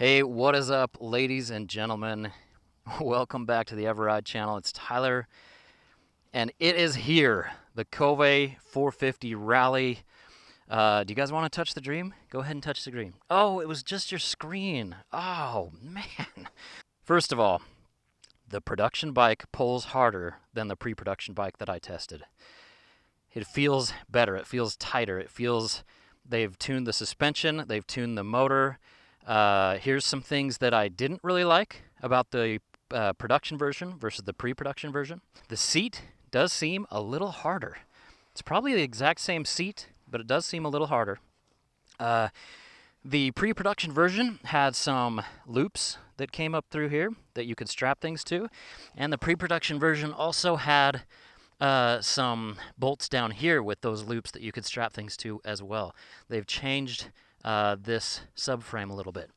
Hey, what is up, ladies and gentlemen? Welcome back to the eveRide channel. It's Tyler, and it is here, the Kove 450 Rally. Do you guys want to touch the dream? Go ahead and touch the dream. Oh, it was just your screen. Oh, man. First of all, the production bike pulls harder than the pre-production bike that I tested. It feels better. It feels tighter. They've tuned the suspension. They've tuned the motor. Here's some things that I didn't really like about the production version versus the pre-production version. The seat does seem a little harder. It's probably the exact same seat, but it does seem a little harder. The pre-production version had some loops that came up through here that you could strap things to, and the pre-production version also had some bolts down here with those loops that you could strap things to as well. They've changed this subframe a little bit.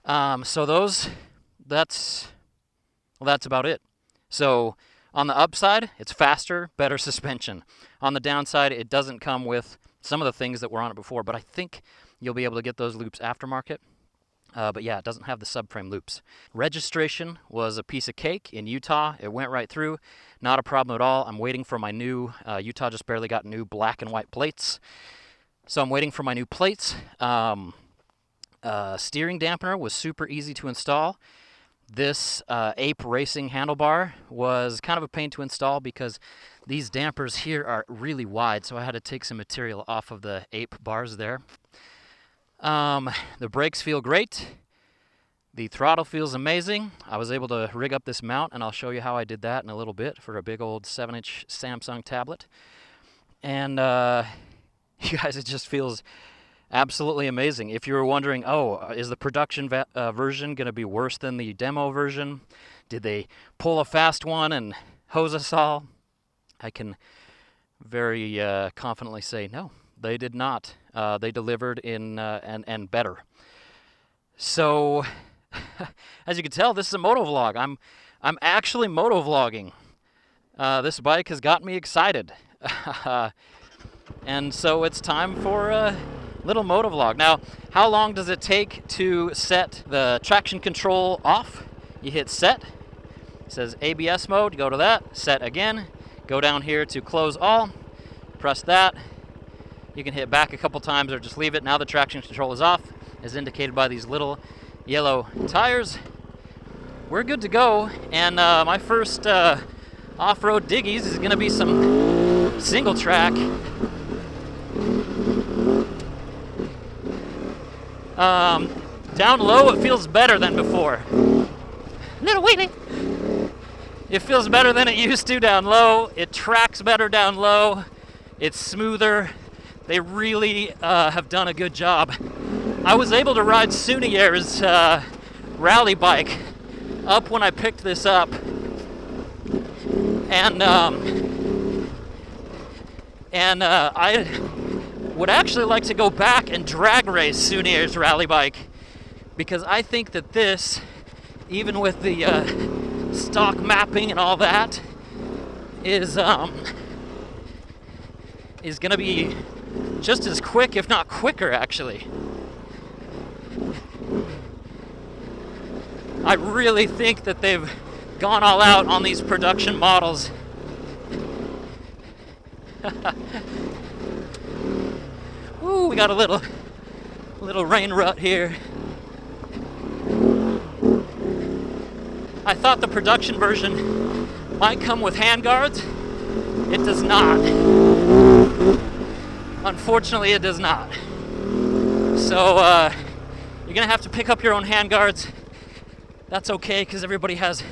That's about it. So on the upside, it's faster, better suspension. On the downside, it doesn't come with some of the things that were on it before, but I think you'll be able to get those loops aftermarket. But yeah, it doesn't have the subframe loops. Registration was a piece of cake in Utah. It went right through. Not a problem at all. I'm waiting for my new, Utah just barely got new black and white plates. So I'm waiting for my new plates. Steering dampener was super easy to install. This Ape Racing handlebar was kind of a pain to install because these dampers here are really wide, so I had to take some material off of the Ape bars there. The brakes feel great. The throttle feels amazing. I was able to rig up this mount, and I'll show you how I did that in a little bit for a big old 7-inch Samsung tablet. And you guys, it just feels absolutely amazing. If you were wondering, is the production version going to be worse than the demo version? Did they pull a fast one and hose us all? I can very confidently say no, they did not. They delivered in and better. So, as you can tell, this is a motovlog. I'm actually motovlogging. This bike has got me excited. And so it's time for a little motovlog. Now, how long does it take to set the traction control off? You hit set. It says ABS mode. Go to that. Set again. Go down here to close all. Press that. You can hit back a couple times or just leave it. Now the traction control is off, as indicated by these little yellow tires. We're good to go. And my first off-road diggies is going to be some single track. Down low, it feels better than before. Little wheelie. It feels better than it used to down low. It tracks better down low. It's smoother. They really have done a good job. I was able to ride Sunier's rally bike up when I picked this up. And I would actually like to go back and drag race Sunier's rally bike, because I think that this, even with the stock mapping and all that, is going to be just as quick, if not quicker, actually. I really think that they've gone all out on these production models. Ooh, we got a little rain rut here. I thought the production version might come with handguards. It does not. Unfortunately, it does not. So you're gonna have to pick up your own handguards. That's okay, because everybody has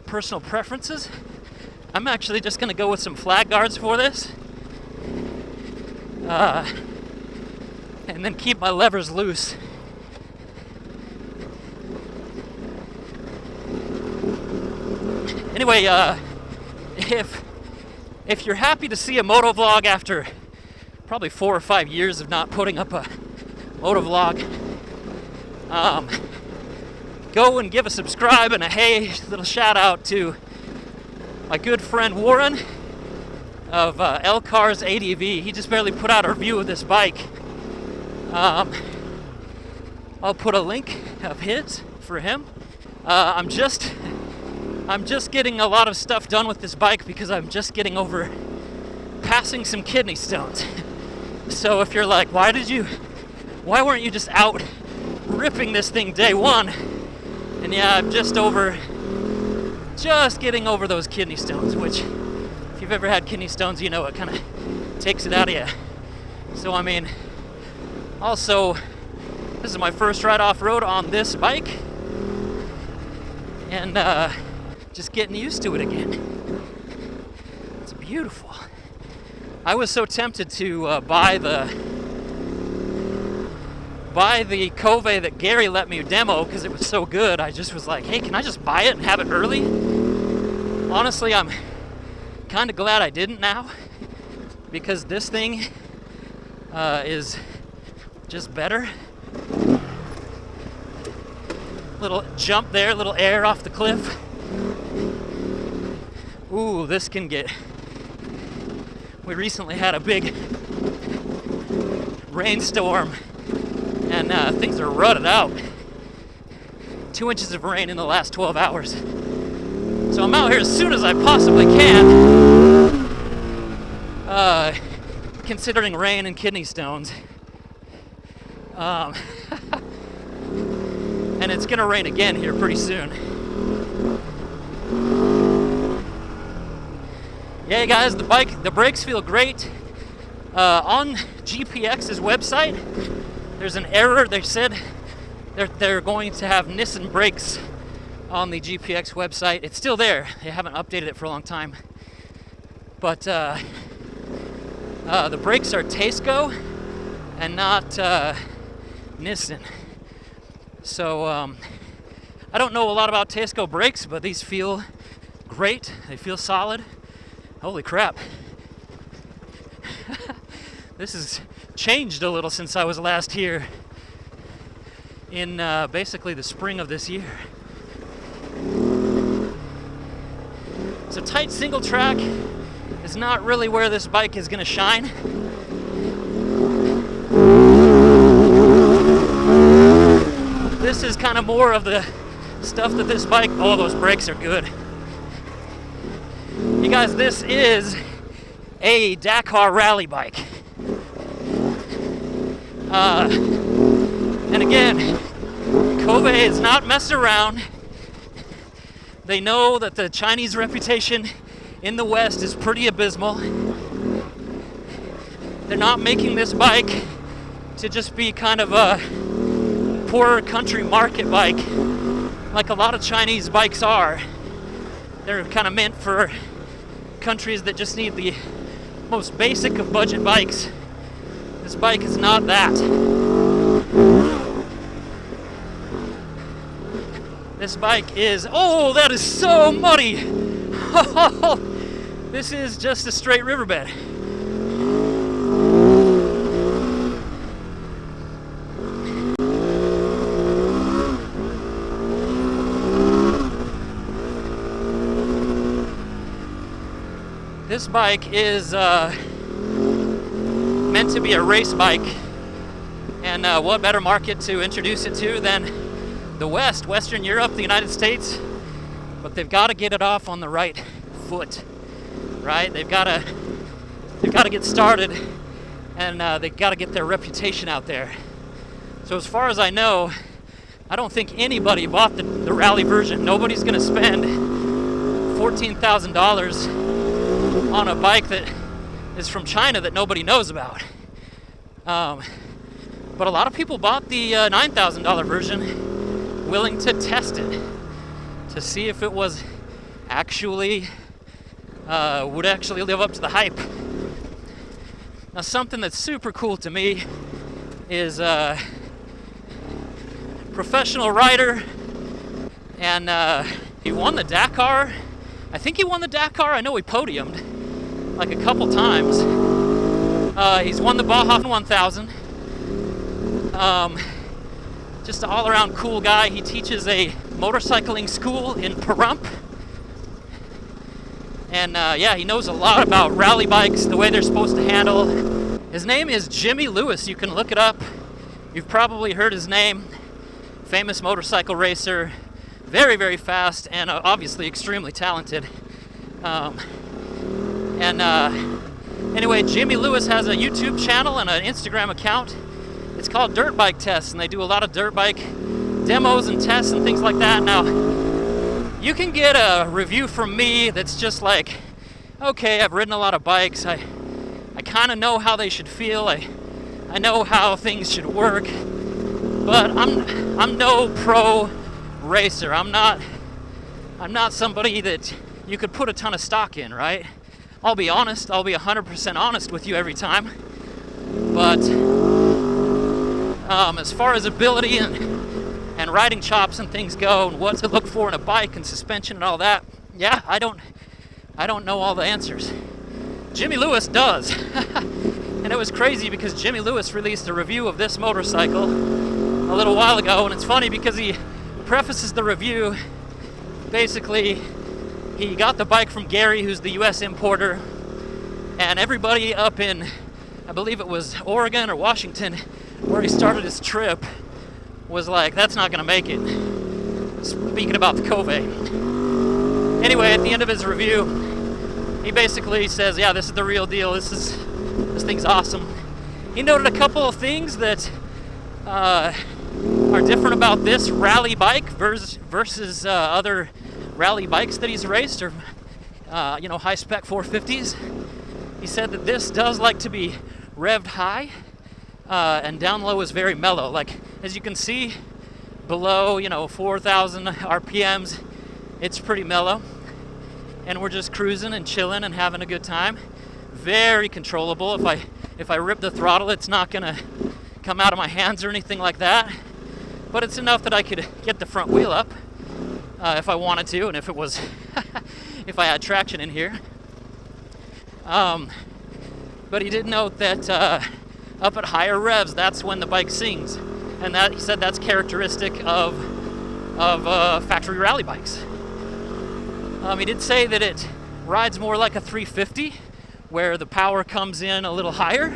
personal preferences. I'm actually just gonna go with some flag guards for this. And then keep my levers loose. Anyway, if you're happy to see a motovlog after probably 4 or 5 years of not putting up a motovlog, go and give a subscribe and a hey little shout out to my good friend Warren of L Cars ADV. He just barely put out a review of this bike. I'll put a link of his for him. I'm just getting a lot of stuff done with this bike because I'm just getting over passing some kidney stones. So if you're like, why weren't you just out ripping this thing day one? And yeah, I'm just getting over those kidney stones, which if you've ever had kidney stones, you know it kind of takes it out of you. So I mean, also, this is my first ride off-road on this bike, and just getting used to it again. It's beautiful. I was so tempted to buy the Kove that Gary let me demo because it was so good. I just was like, hey, can I just buy it and have it early? Honestly, I'm kind of glad I didn't now, because this thing is just better. Little jump there, little air off the cliff. Ooh, this can get... We recently had a big rainstorm, and things are rutted out. 2 inches of rain in the last 12 hours. So I'm out here as soon as I possibly can, considering rain and kidney stones. And it's gonna rain again here pretty soon. Yeah, guys, the brakes feel great. On GPX's website, there's an error. They said they're going to have Nissin brakes on the GPX website. It's still there. They haven't updated it for a long time. But the brakes are Tasco and not Nissin. So I don't know a lot about Tasco brakes, but these feel great. They feel solid. Holy crap. This has changed a little since I was last here in basically the spring of this year. So tight single track is not really where this bike is going to shine. This is kind of more of the stuff that this bike... Oh, those brakes are good. You guys, this is a Dakar rally bike. And again, Kove is not messing around. They know that the Chinese reputation in the West is pretty abysmal. They're not making this bike to just be kind of a poor country market bike like a lot of Chinese bikes are. They're kind of meant for countries that just need the most basic of budget bikes. This bike is not that. This bike is... Oh, that is so muddy! This is just a straight riverbed. This bike is meant to be a race bike, and what better market to introduce it to than the West, Western Europe, the United States. But they've got to get it off on the right foot, right? They've got to get started, and they've got to get their reputation out there. So as far as I know, I don't think anybody bought the rally version. Nobody's going to spend $14,000 on a bike that is from China that nobody knows about. But a lot of people bought the $9,000 version, willing to test it, to see if it was actually, would actually live up to the hype. Now, something that's super cool to me is professional rider, and he won the Dakar. I think he won the Dakar. I know he podiumed like a couple times. He's won the Baja 1000. Just an all-around cool guy. He teaches a motorcycling school in Pahrump. And yeah, he knows a lot about rally bikes, the way they're supposed to handle. His name is Jimmy Lewis. You can look it up. You've probably heard his name. famous motorcycle racer, very, very fast, and obviously extremely talented. Anyway, Jimmy Lewis has a YouTube channel and an Instagram account. It's called Dirt Bike Tests, and they do a lot of dirt bike demos and tests and things like that. Now, you can get a review from me that's just like, okay, I've ridden a lot of bikes. I kind of know how they should feel. I know how things should work. But I'm no pro racer. I'm not somebody that you could put a ton of stock in, right? I'll be honest. I'll be 100% honest with you every time. But as far as ability and riding chops and things go, and what to look for in a bike and suspension and all that, yeah, I don't know all the answers. Jimmy Lewis does. And it was crazy because Jimmy Lewis released a review of this motorcycle a little while ago, and it's funny because he prefaces the review. Basically, he got the bike from Gary, who's the US importer, and everybody up in, I believe it was Oregon or Washington, where he started his trip, was like, that's not going to make it. Speaking about the Kove. Anyway, at the end of his review, he basically says, yeah, this is the real deal. This thing's awesome. He noted a couple of things that are different about this rally bike versus other rally bikes that he's raced, or high spec 450s. He said that this does like to be revved high, and down low is very mellow. Like, as you can see, below 4,000 RPMs, it's pretty mellow, and we're just cruising and chilling and having a good time. Very controllable. If I rip the throttle, it's not gonna come out of my hands or anything like that, but it's enough that I could get the front wheel up if I wanted to, and if it was if I had traction in here. But he did note that up at higher revs, that's when the bike sings, and that he said that's characteristic of factory rally bikes. He did say that it rides more like a 350, where the power comes in a little higher.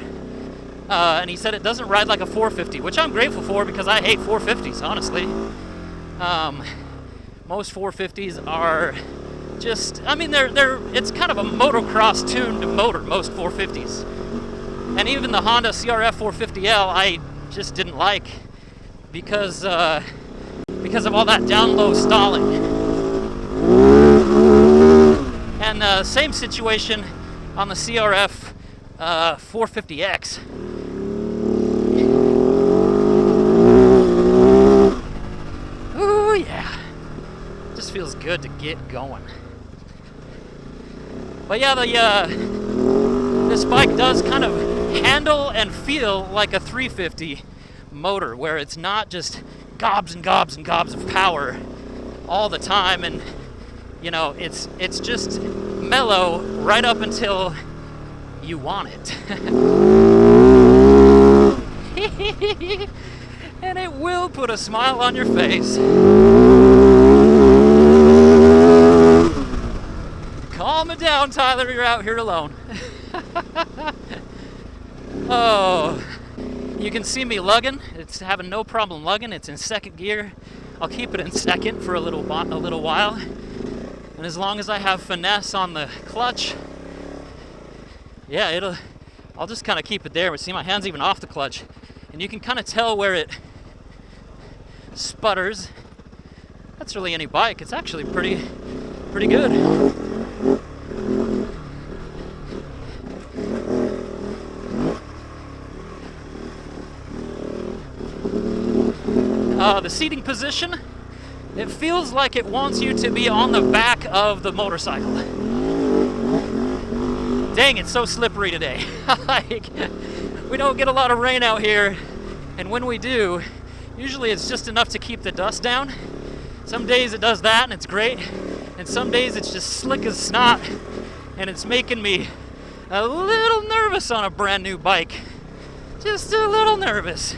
And he said it doesn't ride like a 450, which I'm grateful for because I hate 450s, honestly. Most 450s are just, it's kind of a motocross tuned motor, most 450s. And even the Honda CRF 450L I just didn't like because of all that down low stalling. And same situation on the CRF 450X. Ooh, yeah. Just feels good to get going. But yeah, this bike does kind of handle and feel like a 350 motor, where it's not just gobs and gobs and gobs of power all the time, and it's just mellow right up until you want it. And it will put a smile on your face. Calm it down, Tyler, you're out here alone. Oh, you can see me lugging. It's having no problem lugging. It's in second gear. I'll keep it in second for a little while. And as long as I have finesse on the clutch, yeah, I'll just kind of keep it there. But see, my hand's even off the clutch, and you can kind of tell where it sputters. That's really any bike. It's actually pretty good. The seating position, it feels like it wants you to be on the back of the motorcycle. Dang, it's so slippery today. We don't get a lot of rain out here, and when we do, usually it's just enough to keep the dust down. Some days it does that and it's great, and some days it's just slick as snot, and it's making me a little nervous on a brand new bike. Just a little nervous.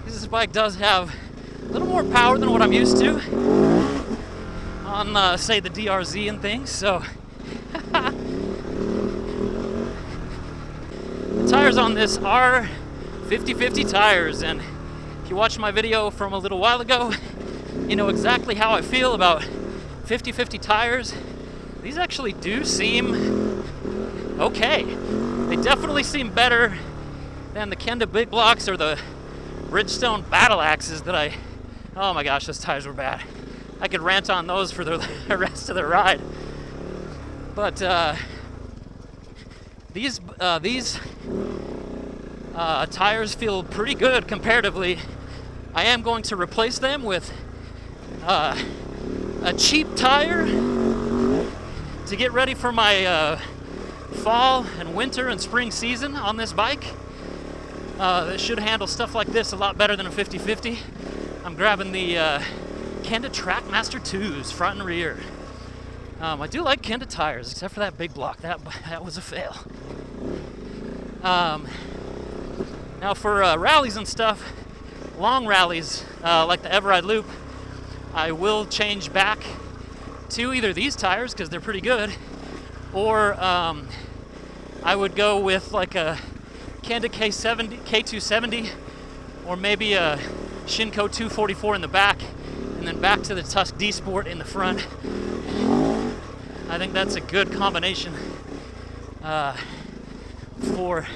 This bike does have a little more power than what I'm used to on, say, the DRZ and things, so. The tires on this are 50/50 tires, and If you watched my video from a little while ago, you know exactly how I feel about 50/50 tires. These actually do seem okay. They definitely seem better than the Kenda Big Blocks or the Bridgestone Battle Axes that oh my gosh, those tires were bad. I could rant on those for the rest of the ride. But these tires feel pretty good comparatively. I am going to replace them with a cheap tire to get ready for my fall and winter and spring season on this bike. That should handle stuff like this a lot better than a 50/50. I'm grabbing the Kenda Trackmaster 2s, front and rear. I do like Kenda tires, except for that big block. That was a fail. Now for rallies and stuff, long rallies like the eveRide Loop, I will change back to either these tires because they're pretty good, or I would go with like a Kenda K270, or maybe a Shinko 244 in the back, and then back to the Tusk D Sport in the front. I think that's a good combination for,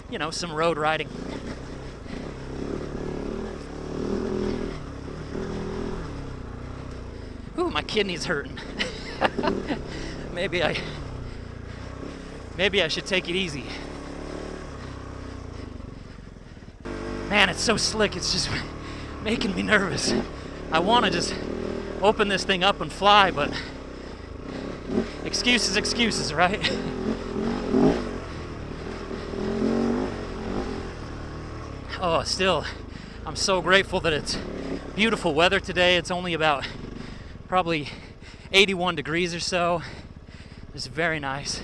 you know, some road riding. Ooh, my kidney's hurting. Maybe I should take it easy. Man, it's so slick, it's just making me nervous. I want to just open this thing up and fly, but excuses, right? Oh, still, I'm so grateful that it's beautiful weather today. It's only about probably 81 degrees or so. It's very nice.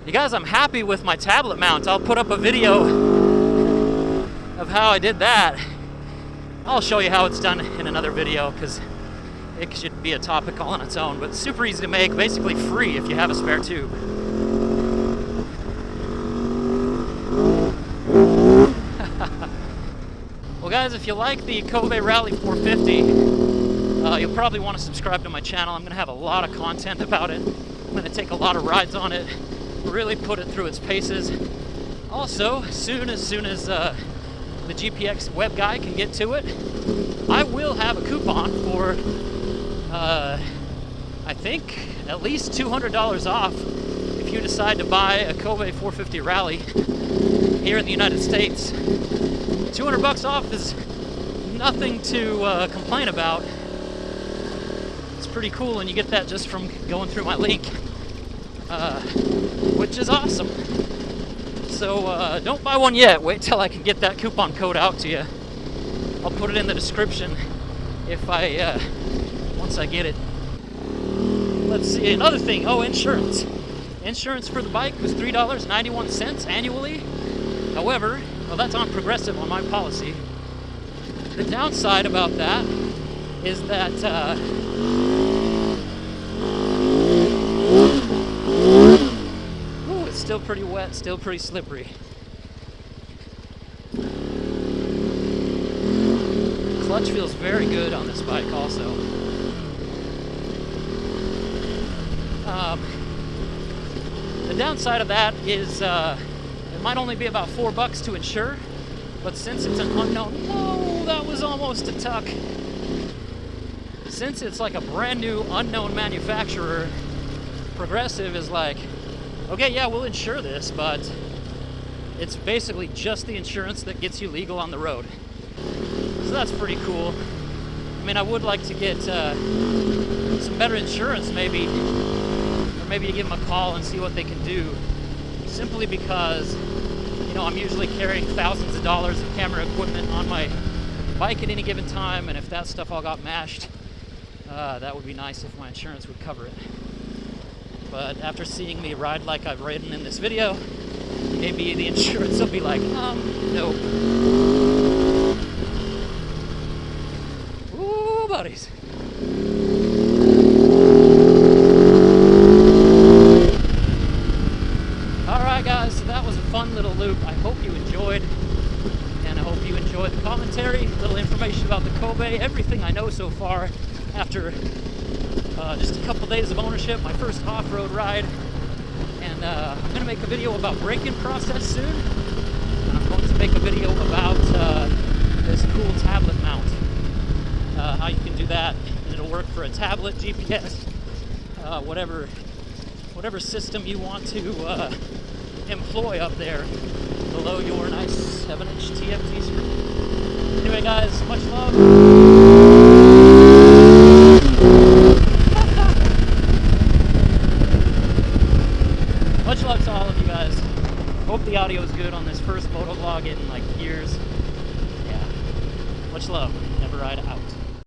You guys, I'm happy with my tablet mount. I'll put up a video of how I did that. I'll show you how it's done in another video because it should be a topic all on its own, but super easy to make, basically free if you have a spare tube. Well guys, if you like the Kove Rally 450, you'll probably want to subscribe to my channel. I'm going to have a lot of content about it. I'm going to take a lot of rides on it, really put it through its paces. Also, as soon as the GPX web guy can get to it, I will have a coupon for I think at least $200 off if you decide to buy a Kove 450 Rally here in the United States. $200 off is nothing to complain about. It's pretty cool, and you get that just from going through my link, which is awesome. So don't buy one yet. Wait till I can get that coupon code out to you. I'll put it in the description if once I get it. Let's see, another thing. Oh, insurance. Insurance for the bike was $3.91 annually. However, well, that's on Progressive on my policy. The downside about that is that ooh, it's still pretty wet, still pretty slippery. Clutch feels very good on this bike also. The downside of that is it might only be about $4 to insure, but since it's an unknown, no, that was almost a tuck. Since it's like a brand new unknown manufacturer, Progressive is like, okay, yeah, we'll insure this, but it's basically just the insurance that gets you legal on the road. So that's pretty cool. I mean, I would like to get some better insurance maybe, or maybe to give them a call and see what they can do, simply because, you know, I'm usually carrying thousands of dollars of camera equipment on my bike at any given time, and if that stuff all got mashed, that would be nice if my insurance would cover it. But after seeing me ride like I've ridden in this video, maybe the insurance will be like, nope. Ooh, buddies. Alright guys, so that was a fun little loop. I hope you enjoyed, and I hope you enjoyed the commentary. far after just a couple days of ownership, my first off-road ride. And I'm going to make a video about braking process soon. And I'm going to make a video about this cool tablet mount. How you can do that, and it'll work for a tablet, GPS, whatever system you want to employ up there below your nice 7-inch TFT screen. Anyway, guys, much love. Much love to all of you guys. Hope the audio is good on this first motovlog in like years. Yeah. Much love. eveRide out.